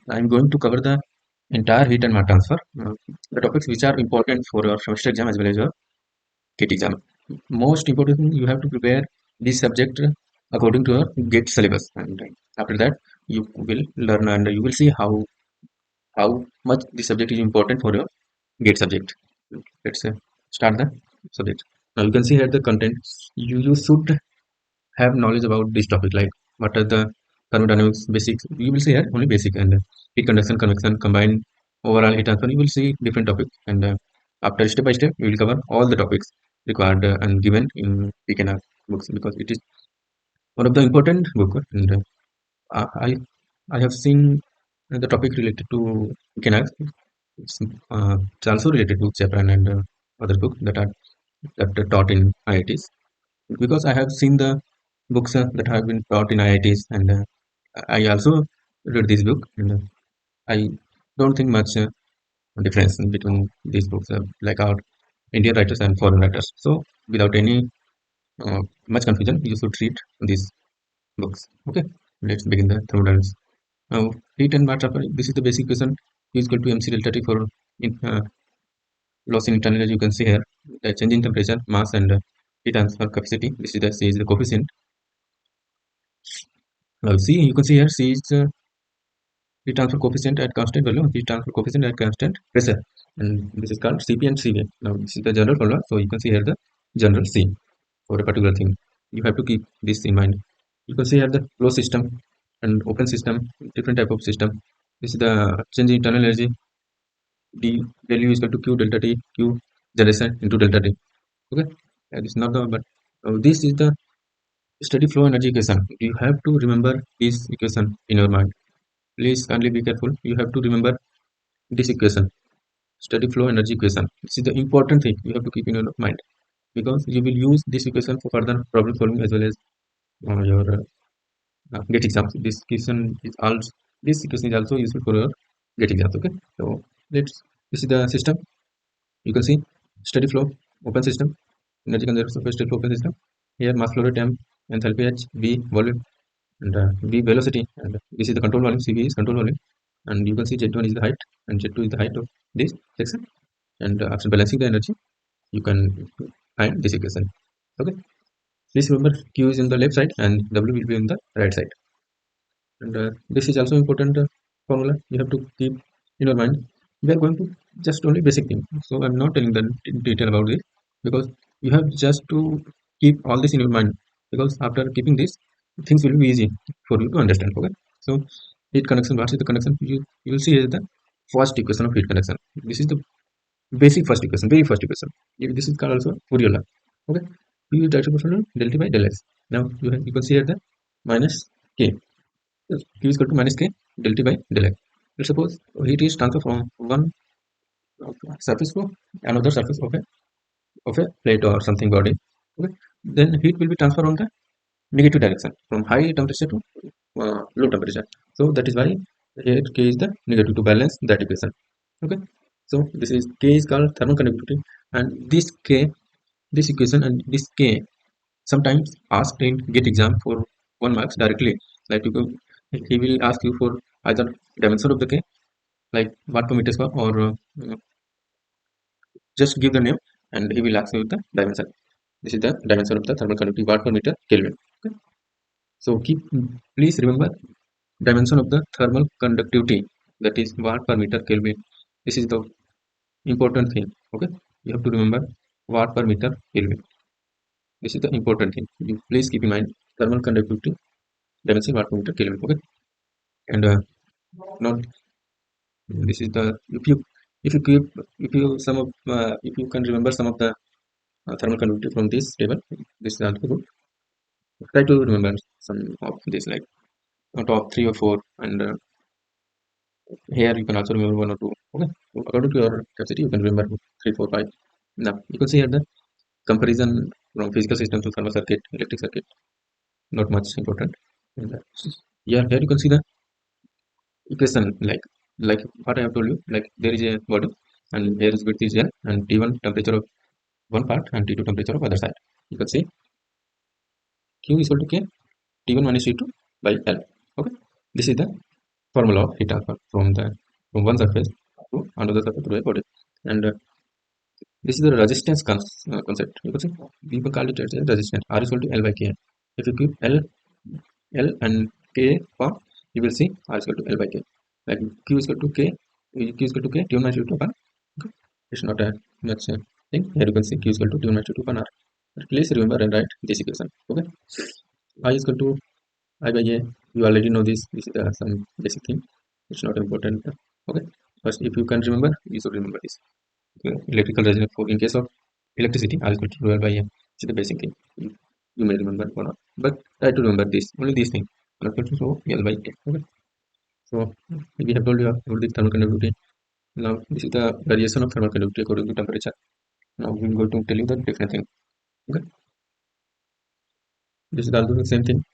I'm going to cover the entire heat and mass transfer, the topics which are important for your semester exam as well as your GATE exam. Most important thing, you have to prepare this subject according to your GATE syllabus, and after that you will learn and you will see how much this subject is important for your GATE subject. Let's start the subject. Now you can see here the content. You should have knowledge about this topic, like what are the thermodynamics basics. You will see here only basic, and heat conduction, convection, combined, overall heat transfer. You will see different topics, and after step by step we will cover all the topics required and given in PKNR books, because it is one of the important book, and I I have seen the topic related to PKNR. It's also related to Japan and other books that are taught in IITs, because I have seen the books that have been taught in IITs, and I also read this book, and I don't think much difference between these books, like our Indian writers and foreign writers. So without any much confusion, you should read these books. Okay, let's begin the thermodynamics. Now, heat and mass transfer. This is the basic equation. U is equal to mc delta T for in, loss in internal energy. You can see here the change in temperature, mass, and heat transfer capacity. This is the C is the coefficient. Now, C, you can see here C is heat transfer coefficient at constant value, heat transfer coefficient at constant pressure, and this is called Cp and Cv. Now this is the general formula, so you can see here the general C for a particular thing. You have to keep this in mind. You can see here the closed system and open system, different type of system. This is the change in internal energy. D del U is equal to Q delta T, Q generation into delta T. Okay, this is not the, but this is the steady flow energy equation. You have to remember this equation in your mind. Please kindly be careful. You have to remember this equation, steady flow energy equation. This is the important thing you have to keep in your mind, because you will use this equation for further problem solving as well as your GATE exams. This equation is also useful for your GATE exams. Okay, so let's. This is the system. You can see steady flow open system, energy conservation for steady flow open system. Here mass flow rate M, enthalpy H, V volume, and V velocity, and this is the control volume. Cv is control volume, and you can see Z1 is the height, and Z2 is the height of this section. And after balancing the energy, you can find this equation. Okay, please remember Q is in the left side and W will be in the right side. And this is also important formula you have to keep in your mind. We are going to just only basic thing, so I'm not telling the detail about this, because you have just to keep all this in your mind, because after keeping this, things will be easy for you to understand. Okay, so heat conduction. What is the conduction? You will see here the first equation of heat conduction. This is the basic first equation, very first equation. This is called also Fourier law. Okay, you use direct proportional del T by del X. Now you can see here the minus k. Yes, Q is equal to minus k del T by del X. Let's suppose heat is transferred from one surface to another surface of a plate or something body. Okay, then heat will be transferred on the negative direction from high temperature to low temperature. So that is why here k is the negative to balance that equation. Okay, so this is k is called thermal conductivity, and this equation and this k sometimes asked in GATE exam for 1 marks directly. Like he will ask you for either dimension of the k, like watt per meter square, or just give the name and he will ask you the dimension. This is the dimension of the thermal conductivity, watt per meter Kelvin. Okay, so please remember dimension of the thermal conductivity, that is watt per meter Kelvin. This is the important thing. Okay, you have to remember watt per meter Kelvin. This is the important thing. You please keep in mind thermal conductivity dimension watt per meter Kelvin. Okay, and not this is the if you some of if you can remember some of the thermal conductivity from this table, this is also good. Try to remember some of this, like top 3 or 4, and here you can also remember 1 or 2. Okay, so according to your capacity you can remember 3, 4, 5. Now you can see here the comparison from physical system to thermal circuit, electric circuit. Not much important. And, yeah, here you can see the equation, like what I have told you. Like there is a body, and here is width is L, and T1 temperature of one part and T2 temperature of other side. You can see Q is equal to K T1 minus T2 by L. Okay, this is the formula of heat transfer from one surface to another surface through a body. And this is the resistance concept. You can say people call it as a resistance. R is equal to L by K. If you keep L and K form, you will see R is equal to L by K. Like Q is equal to K, Q is equal to K, T1 minus T2 upon. Okay. It's not a much thing. Here you can see Q is equal to T1 minus T2 upon R. But please remember and write this equation. Okay. I is equal to I by A. You already know this. This is some basic thing. It's not important. Okay. First, if you can remember, you should remember this. Okay. Electrical resistance for in case of electricity, R is equal to L by A. It's the basic thing. You may remember or not, but try to remember this. Only these things. So L by K. Okay. So we have told you about the thermal conductivity. Now this is the variation of thermal conductivity according to temperature. Now we are going to tell you the different thing. Okay. This is also the same thing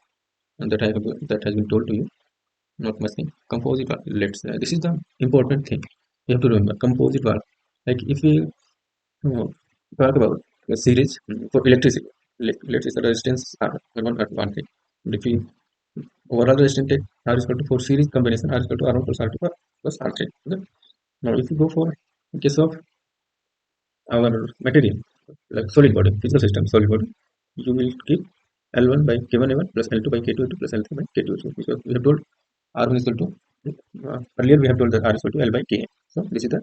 that has been told to you. Not much thing. Composite valve. Let's this is the important thing. You have to remember composite valve. Like if we uh, talk about a series for electricity, let's say the resistance R one thing. And if we overall resistance take R is equal to for series combination R is equal to R1 plus R2 plus R3. Okay. Now if you go for in case of our material like solid body, physical system, solid body, you will keep L1 by K1 A1 plus L2 by K2 A2 plus L3 by K2 A2. Because we have told R1 is equal to earlier we have told that R is equal to L by K. So this is the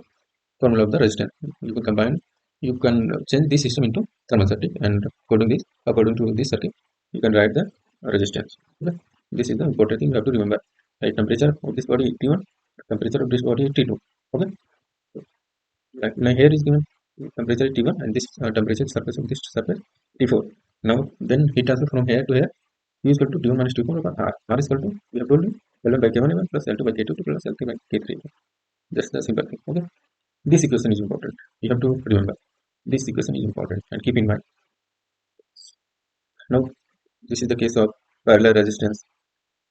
formula of the resistance. You can combine, you can change this system into thermal circuit, and according to this circuit, you can write the resistance. Okay? This is the important thing you have to remember. Right, temperature of this body is T1, temperature of this body is T2. Okay, like now here is given temperature is T1 and this temperature surface of this surface T4. Now then heat transfer from here to here. U is equal to T1 minus T4 over R. R is equal to we have told you L1 by K1 A1 plus L2 by K2 plus L3 by K3. That's the simple thing. Okay. This equation is important. You have to remember. This equation is important and keep in mind. Now, this is the case of parallel resistance.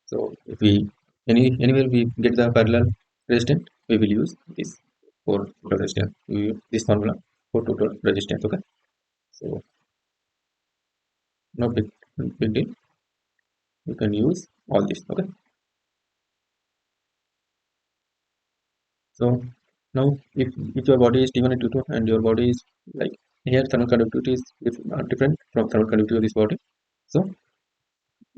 So, if we anywhere we get the parallel resistance, we will use this for total resistance. We use this formula for total resistance. Okay. So, no big deal. You can use all this. Okay. So now if your body is T1 and T2 and your body is like here thermal conductivity is different from thermal conductivity of this body. So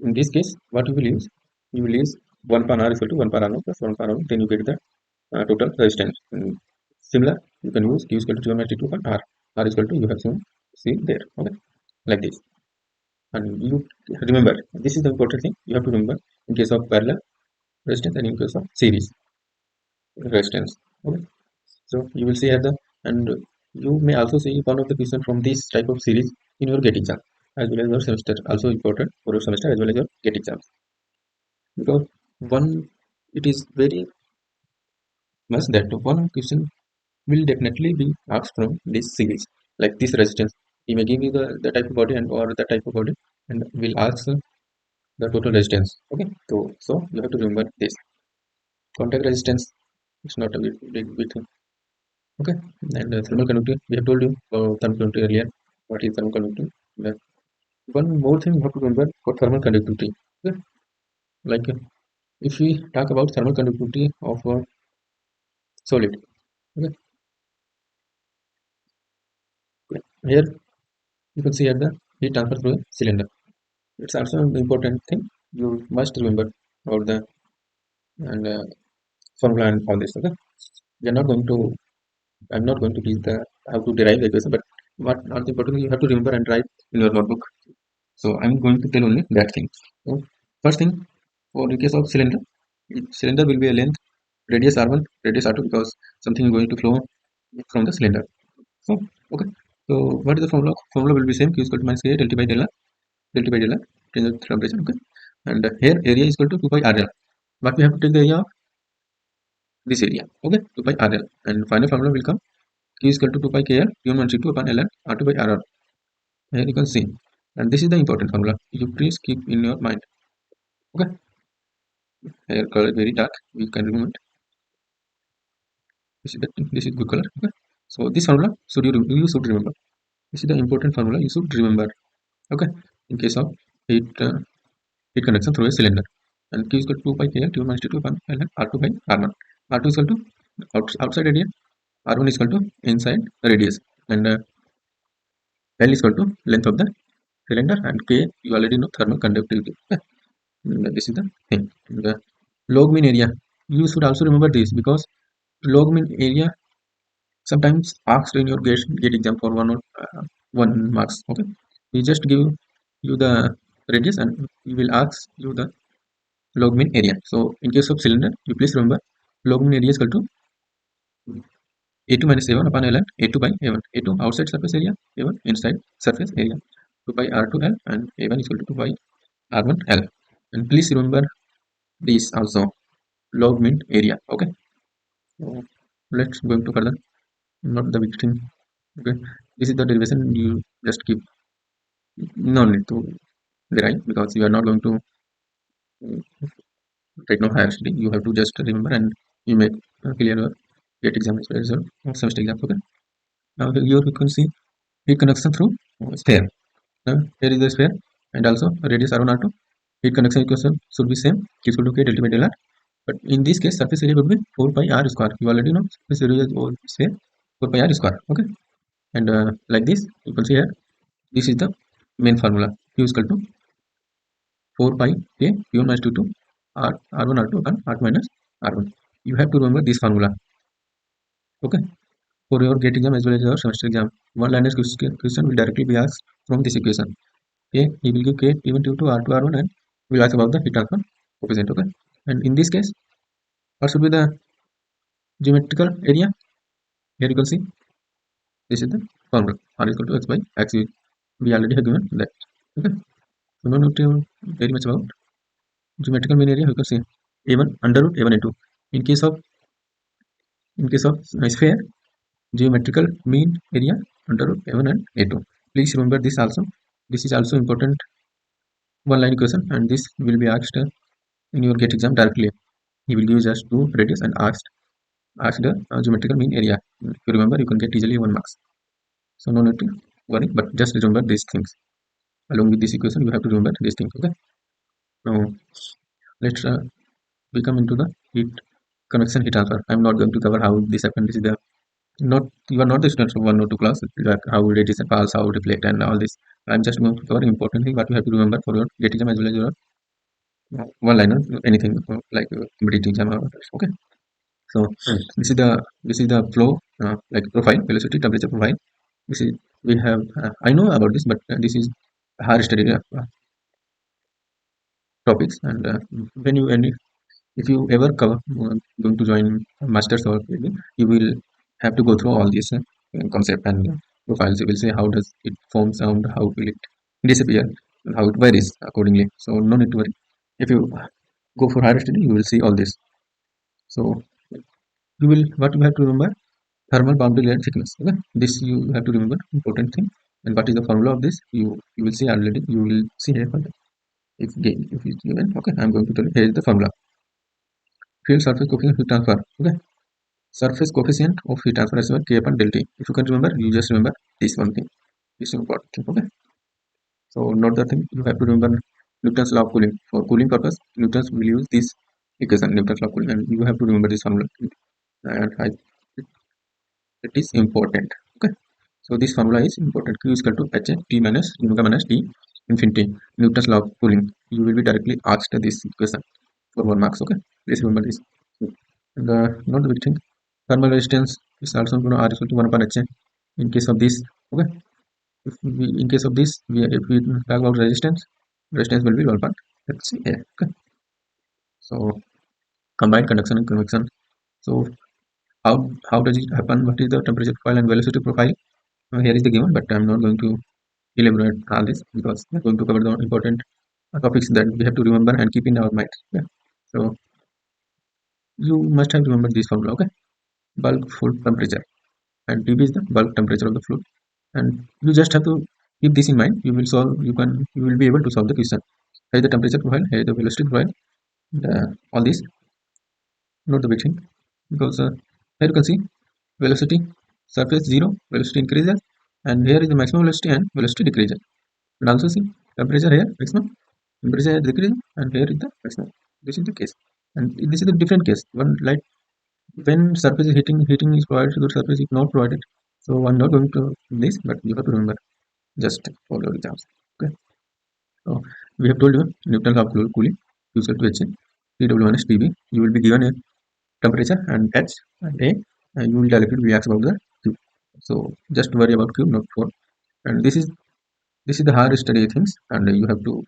in this case, what you will use 1 per R is equal to 1 per R plus 1 per R, then you get the total resistance. And similar, you can use Q is equal to T1 by T2 per R. R is equal to you have shown see there. Okay, like this. And you remember this is the important thing you have to remember in case of parallel resistance and in case of series resistance. Okay. So you will see at the and you may also see one of the question from this type of series in your GATE exam as well as your semester. Also important for your semester as well as your GATE exams, because one it is very much that one question will definitely be asked from this series like this resistance. He may give you the type of body and or the type of body and will ask the total resistance. Okay, so you have to remember this contact resistance. It's not a big thing. Okay, and thermal conductivity, we have told you about thermal conductivity earlier. What is thermal conductivity? Then one more thing you have to remember for thermal conductivity. Okay? Like if we talk about thermal conductivity of a solid, okay? Here you can see at the heat transfer through a cylinder. It's also an important thing you must remember about the and formula and all this. Okay, we are not going to. I'm not going to teach the how to derive the equation, but what are the important thing you have to remember and write in your notebook. So I'm going to tell only that thing. So first thing, for the case of cylinder, cylinder will be a length radius R1, radius R2 because something is going to flow from the cylinder. So okay. So what is the formula? Formula will be same. Q is equal to minus K del T by del R, del T by del R, change the temperature. Okay. And here area is equal to 2 pi RL. But we have to take the area of this area. Okay. 2 pi RL. And final formula will come. Q is equal to 2 pi KL, Q1 2 upon Ln R2 by RR. Here you can see. And this is the important formula. You please keep in your mind. Okay. Here color very dark. You can remove it. This is good color. Okay. So this formula you should remember. This is the important formula you should remember. Okay. In case of heat conduction through a cylinder. and Q is equal to 2 pi KL, Q minus T2 upon ln R2 by R1. R2 is equal to outside area, R1 is equal to inside radius, and L is equal to length of the cylinder, and K you already know thermal conductivity. Okay. This is the thing. The log mean area. You should also remember this because log mean area sometimes asked in your gate exam for 1 marks. Okay, we just give you the radius and we will ask you the log mean area. So in case of cylinder, you please remember log mean area is equal to A2 minus A1 upon ln A2 by A1. A2 outside surface area, A1 inside surface area. 2 by R2 L and A1 is equal to 2 by R1 L. And please remember this also, log mean area. Okay, so let's go to further. Not the big thing. Okay, this is the derivation. You just keep, no need to derive because you are not going to take no higher study. You have to just remember and you make clear your gate exam result or semester exam. Okay, now here you can see heat conduction through sphere. Now here is the sphere and also radius R1 R2. Heat conduction equation should be same, Q equal to K delta by del R. But in this case, surface area would be 4 pi R square. You already know surface area of sphere 4 pi R square. Okay, and like this, you can see here, this is the main formula. Q is equal to 4 pi K Q1 minus Q2 R1 R2 and R2 minus R1. You have to remember this formula. Okay, for your gate exam as well as your semester exam, one liner question will directly be asked from this equation. Okay, he will give K T1 T2 R2 R1 and will ask about the heat transfer coefficient. Okay, and in this case, what should be the geometrical area? Here you can see this is the formula. R is equal to X by X. We already have given that. Okay, so no need to very much about geometrical mean area. You can see A1 under root A1 A2. In case of sphere, geometrical mean area under root A1 and A2. Please remember this also. This is also important one line equation, and this will be asked in your gate exam directly. He will give just two radius and ask the geometrical mean area. If you remember, you can get easily 1 marks. So no need to worry, but just remember these things. Along with this equation, you have to remember these things. Okay. Now let's we come into the heat convection heat transfer. I'm not going to cover how this happens. This is the not you are not the students of 1 or 2 class, like how radiation falls, how reflect, and all this. I'm just going to cover important thing what you have to remember for your gate exam as well as your one liner, anything like competitive exam or others. Okay. So this is the flow like profile, velocity, temperature profile. This is we have I know about this, but this is hard study topics, and when you any if you ever cover going to join masters or PhD, you will have to go through all these concept and profiles. You will say how does it form sound, how will it disappear, and how it varies accordingly. So no need to worry. If you go for higher study, you will see all this. So you will what you have to remember, thermal boundary layer thickness. Okay, this you have to remember, important thing. And what is the formula of this? You will see already. You will see here. If it's given, okay, I'm going to tell you. Here is the formula. Field surface coefficient heat transfer. Okay, surface coefficient of heat transfer is K upon del T. If you can remember, you just remember this one thing. This is important thing. Okay, so note the thing. You have to remember Newton's law of cooling. For cooling purpose, Newton's will use this equation, Newton's law of cooling, and you have to remember this formula. And it is important. Okay, so this formula is important. Q is equal to H T minus omega minus T infinity. Newton's law of cooling. You will be directly asked this equation for 1 marks. Okay, please remember this. And not the big thing. Thermal resistance is also going to R equal to 1 upon H in case of this. Okay, in case of this, if we talk about resistance will be 1 upon HA. Okay, so combined conduction and convection. So how does it happen? What is the temperature profile and velocity profile? Here is the given, but I'm not going to elaborate all this because we're going to cover the important topics that we have to remember and keep in our mind. Yeah. So you must have remembered this formula. Okay, bulk fluid temperature, and TB is the bulk temperature of the fluid, and you just have to keep this in mind. You will be able to solve the question. Here is the temperature profile, here is the velocity profile, and, all this. Not the big thing because here you can see velocity surface 0, velocity increases, and here is the maximum velocity and velocity decreases. And also see temperature here maximum, temperature here decreasing, and here is the maximum. This is the case, and this is the different case. One like when surface is heating is provided, the surface is not provided. So I'm not going to this, but you have to remember just for your exams. Okay. So we have told you Newton law of cooling, Q equal to H in PW minus PV. You will be given a temperature and H and A, and you will directly react about the Q. So just worry about Q, not for. And this is the hard study things, and you have to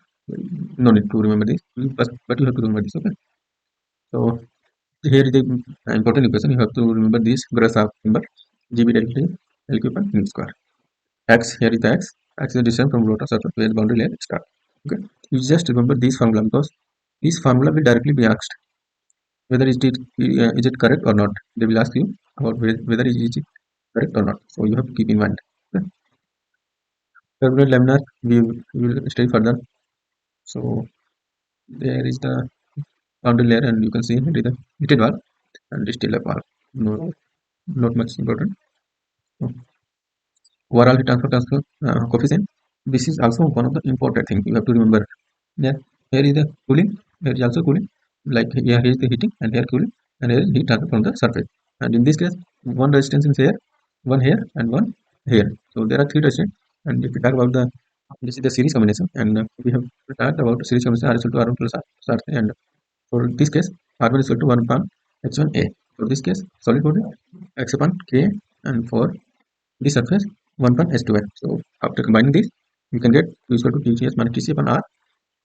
no need to remember this, but you have to remember this. Okay. So here is the important equation. You have to remember this grass of number GB delta L cube and mu square. X here is the X. X is the distance from rotor surface where the boundary layer start. Okay. You just remember this formula because this formula will directly be asked whether is it correct or not. They will ask you about whether it is correct or not. So you have to keep in mind. Okay. Turbulent laminar we will study further. So there is the boundary layer, and you can see it is the heated wall and distilled wall. No, not much important. So, overall heat transfer coefficient. This is also one of the important things you have to remember. Yeah, here is the cooling. Here is also cooling. Like here is the heating, and here cooling, and here is heat transfer from the surface. And in this case, one resistance is here, one here, and one here. So there are three resistance. And if we talk about the this is the series combination, and we have talked about series combination R is equal to R1 plus R, and for this case, R1 is equal to 1 upon H1A. For this case, solid body X upon K, and for this surface 1 upon H2A. So after combining this, you can get Q is equal to TCS minus TC upon R,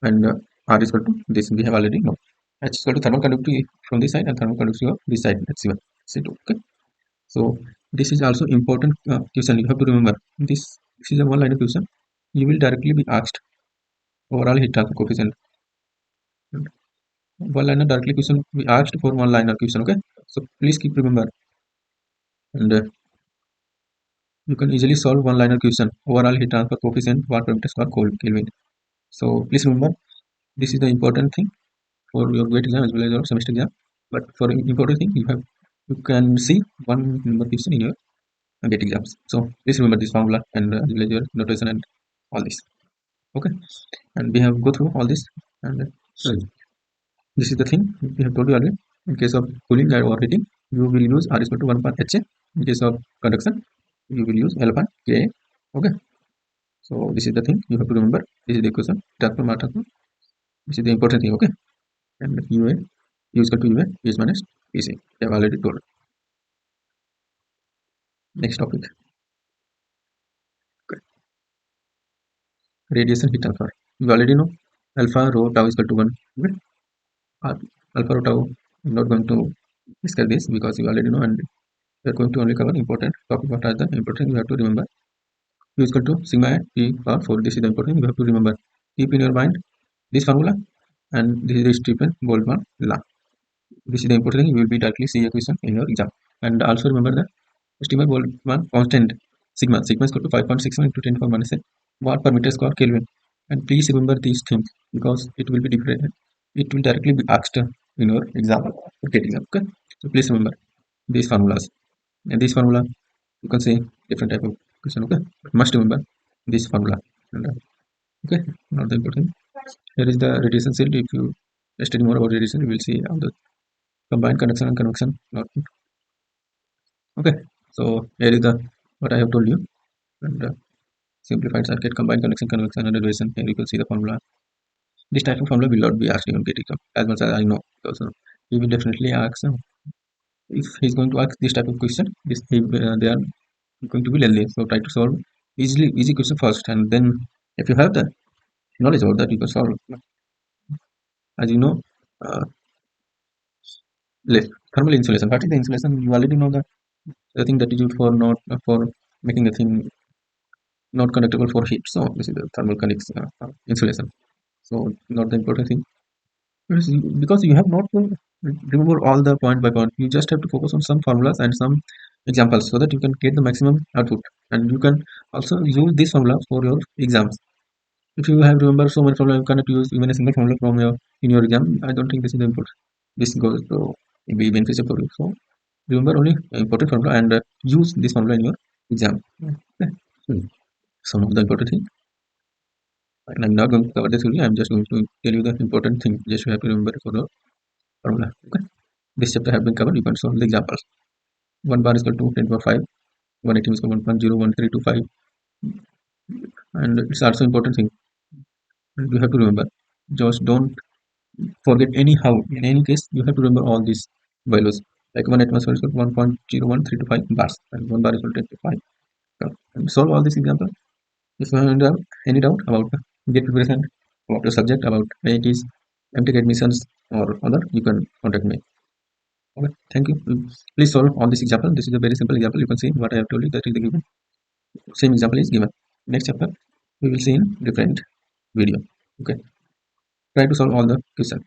and R is equal to this we have already known. H is equal to thermal conductivity from this side and thermal conductivity of this side, H1, C2. Okay. So this is also important question. You have to remember this is a one liner question. You will directly be asked overall heat transfer coefficient. One liner directly question we asked for one liner question. Okay. So please keep remember, and you can easily solve one liner question. Overall heat transfer coefficient, watt per meter square Kelvin. So please remember this is the important thing for your GATE exam as well as your semester exam. But for important thing, you can see one number question in your GATE exams. So please remember this formula and as well as your notation and all this. Okay, and we have go through all this, and this is the thing we have told you earlier. In case of cooling or heating, you will use R is equal to 1 upon HA. In case of conduction, you will use L upon Ka. Okay, so this is the thing you have to remember. This is the equation. Transform. This is the important thing. Okay, and UA U is equal to UA is minus PC. I have already told. Next topic. Okay. Radiation heat transfer. You already know alpha rho tau is equal to 1. Okay. Alpha rho tau. I'm not going to discuss this because you already know, and we are going to only cover important topic. What are the important you have to remember? U is equal to sigma P power 4. This is the important you have to remember. Keep in your mind this formula, and this is the Stephen Boltzmann law. This is the important thing. You will be directly see a question in your exam. And also remember the Stephen Boltzmann constant sigma. Sigma is equal to 5.61 into 10 to the power minus 8 watt per meter square Kelvin. And please remember these things because it will be different. It will directly be asked in your exam or GATE exam. Okay. So please remember these formulas. And this formula you can say different type of question. Okay. But must remember this formula. And, okay. Not the important. Here is the radiation shield. If you study more about radiation, you will see how the combined conduction and convection. Not okay. So here is the what I have told you, and simplified circuit, combined conduction, convection, and radiation. Here you can see the formula. This type of formula will not be asked in GATE exam, as much as I know, because he will definitely ask if he's going to ask this type of question. They are going to be lengthy, so try to solve easy question first, and then if you have the knowledge about that, you can solve. As you know, uh, thermal insulation. What is the insulation? You already know the thing that is used for not for making the thing not conductible for heat. So this is the thermal conduction insulation. So not the important thing because you have not to remember all the point by point. You just have to focus on some formulas and some examples so that you can get the maximum output, and you can also use this formula for your exams. If you have remember so many formulas, you cannot use even a single formula from your in your exam. I don't think this is the important. This goes to be beneficial for you. So remember only important formula and use this formula in your exam. Okay. Some of the important thing. And I'm not going to cover this video. I'm just going to tell you the important thing. Just you have to remember for the formula. Okay. This chapter have been covered. You can solve the examples. 1 bar is equal to 10 power 5. 180 is equal to 1.01325. And it's also important thing. And you have to remember. Just don't forget anyhow. In any case, you have to remember all these values. Like 1 atmosphere is equal to 1.01325 bars. And 1 bar is equal to 10 to 5. And solve all these examples. If you have any doubt about get preparation, about the subject, about IITs, MTech admissions, or other, you can contact me. Okay, thank you. Please solve all this example. This is a very simple example. You can see what I have told you, that is the given. Same example is given. Next chapter we will see in different video. Okay, try to solve all the questions.